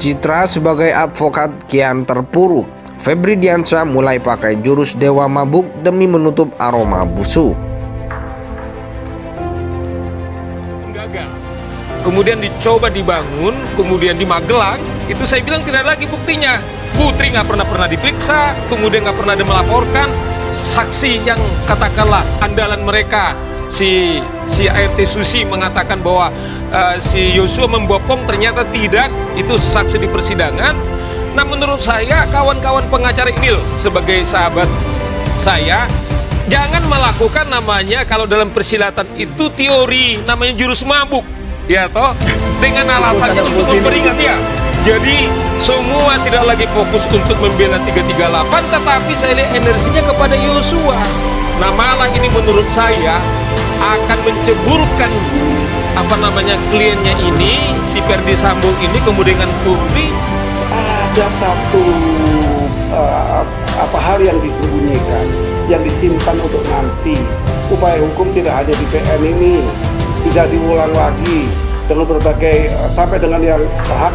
Citra sebagai advokat kian terpuruk. Febri Diansyah mulai pakai jurus dewa mabuk demi menutup aroma busuk. Gagal. Kemudian dicoba dibangun, kemudian di Magelang, itu saya bilang tidak ada lagi buktinya. Putri nggak pernah diperiksa, kemudian nggak pernah ada melaporkan. Saksi yang katakanlah andalan mereka, si ART Susi mengatakan bahwa si Yosua membopong, ternyata tidak, itu saksi di persidangan. Nah, menurut saya kawan-kawan pengacara ini loh, sebagai sahabat saya, jangan melakukan namanya, kalau dalam persilatan itu teori namanya jurus mabuk, ya toh, dengan alasannya untuk memperingat ya. Jadi semua tidak lagi fokus untuk membela 338, tetapi saya lihat energinya kepada Yosua. Nah, malah ini menurut saya akan menceburkan kliennya ini, si Ferdi Sambo ini, kemudian dengan Putri. Ada satu hal yang disembunyikan, yang disimpan untuk nanti. Upaya hukum tidak hanya di PN ini, bisa diulang lagi dengan berbagai sampai dengan yang hak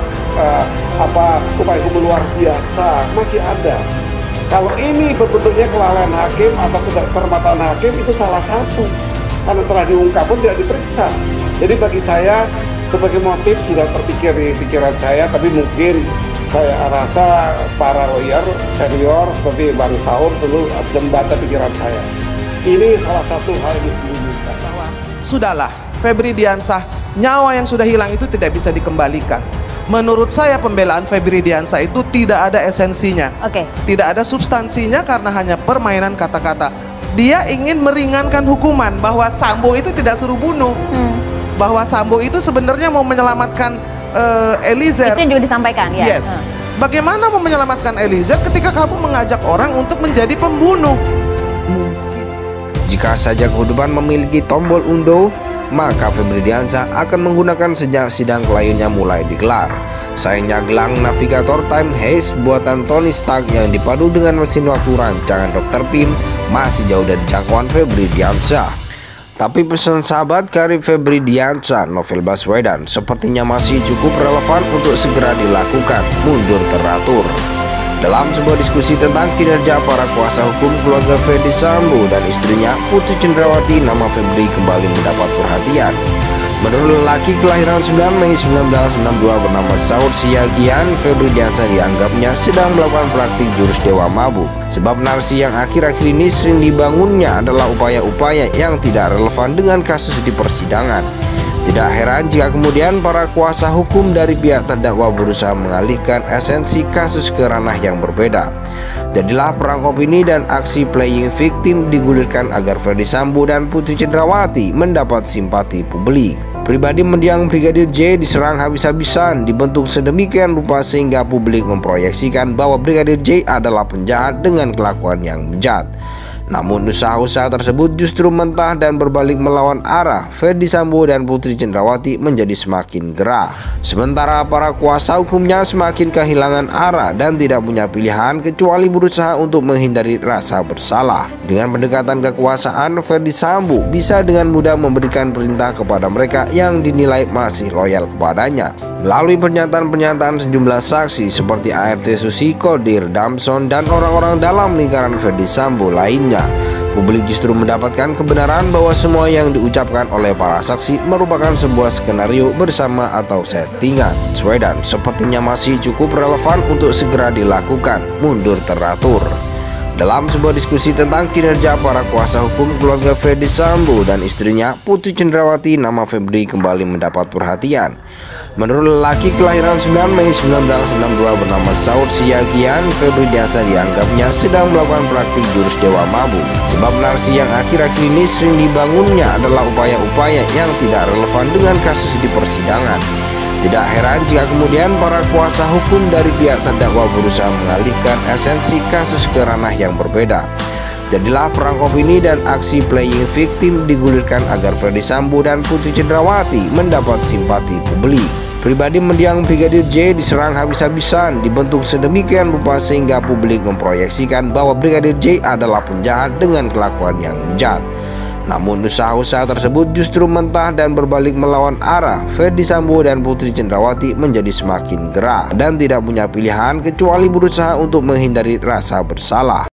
upaya hukum luar biasa masih ada. Kalau ini bentuknya kelalaian hakim atau ketermataan hakim, itu salah satu, karena telah diungkap pun tidak diperiksa. Jadi bagi saya berbagai motif sudah terpikir di pikiran saya, tapi mungkin saya rasa para lawyer senior seperti Bang Saud dulu bisa membaca pikiran saya. Ini salah satu hal yang disembunyikan. Sudahlah, Febri Diansyah, nyawa yang sudah hilang itu tidak bisa dikembalikan. Menurut saya pembelaan Febri Diansyah itu tidak ada esensinya. Tidak ada substansinya karena hanya permainan kata-kata. Dia ingin meringankan hukuman bahwa Sambo itu tidak suruh bunuh. Bahwa Sambo itu sebenarnya mau menyelamatkan Eliezer. Itu yang juga disampaikan ya. Yes. Bagaimana mau menyelamatkan Eliezer ketika kamu mengajak orang untuk menjadi pembunuh? Jika saja kehidupan memiliki tombol undo, maka Febri Diansyah akan menggunakan sejak sidang kliennya mulai digelar. Sayangnya gelang navigator time haze buatan Tony Stark yang dipadu dengan mesin waktu rancangan Dr. Pim masih jauh dari jangkauan Febri Diansyah. Tapi pesan sahabat karir Febri Diansyah, Novel Baswedan, sepertinya masih cukup relevan untuk segera dilakukan mundur teratur. Dalam sebuah diskusi tentang kinerja para kuasa hukum keluarga Ferdi Sambo dan istrinya Putri Cendrawati, nama Febri kembali mendapat perhatian. Menurut lelaki kelahiran 9 Mei 1962 bernama Saud Siagian, Febri Diansyah dianggapnya sedang melakukan praktik jurus dewa mabuk. Sebab narasi yang akhir-akhir ini sering dibangunnya adalah upaya-upaya yang tidak relevan dengan kasus di persidangan. Tidak heran jika kemudian para kuasa hukum dari pihak terdakwa berusaha mengalihkan esensi kasus ke ranah yang berbeda. Jadilah perang opini dan aksi playing victim digulirkan agar Ferdi Sambo dan Putri Cendrawati mendapat simpati publik. Pribadi mendiang Brigadir J diserang habis-habisan, dibentuk sedemikian rupa sehingga publik memproyeksikan bahwa Brigadir J adalah penjahat dengan kelakuan yang bejat. Namun usaha-usaha tersebut justru mentah dan berbalik melawan arah. Ferdi Sambo dan Putri Cendrawati menjadi semakin gerah. Sementara para kuasa hukumnya semakin kehilangan arah dan tidak punya pilihan kecuali berusaha untuk menghindari rasa bersalah. Dengan pendekatan kekuasaan, Ferdi Sambo bisa dengan mudah memberikan perintah kepada mereka yang dinilai masih loyal kepadanya. Melalui pernyataan-pernyataan sejumlah saksi seperti ART Susi, Kodir, Damson, dan orang-orang dalam lingkaran Ferdi Sambo lainnya, publik justru mendapatkan kebenaran bahwa semua yang diucapkan oleh para saksi merupakan sebuah skenario bersama atau settingan. Baswedan sepertinya masih cukup relevan untuk segera dilakukan mundur teratur. Dalam sebuah diskusi tentang kinerja para kuasa hukum keluarga Ferdi Sambo dan istrinya Putri Cendrawati, nama Febri kembali mendapat perhatian. Menurut lelaki kelahiran 9 Mei 1962 bernama Saud Siagian, Febri Diansyah dianggapnya sedang melakukan praktik jurus dewa mabuk. Sebab narasi yang akhir-akhir ini sering dibangunnya adalah upaya-upaya yang tidak relevan dengan kasus di persidangan. Tidak heran jika kemudian para kuasa hukum dari pihak terdakwa berusaha mengalihkan esensi kasus ke ranah yang berbeda. Jadilah perang opini dan aksi playing victim digulirkan agar Ferdi Sambo dan Putri Cendrawati mendapat simpati publik. Pribadi mendiang Brigadir J diserang habis-habisan, dibentuk sedemikian rupa sehingga publik memproyeksikan bahwa Brigadir J adalah penjahat dengan kelakuan yang bejat. Namun usaha-usaha tersebut justru mentah dan berbalik melawan arah. Ferdy Sambo dan Putri Cendrawati menjadi semakin gerah dan tidak punya pilihan kecuali berusaha untuk menghindari rasa bersalah.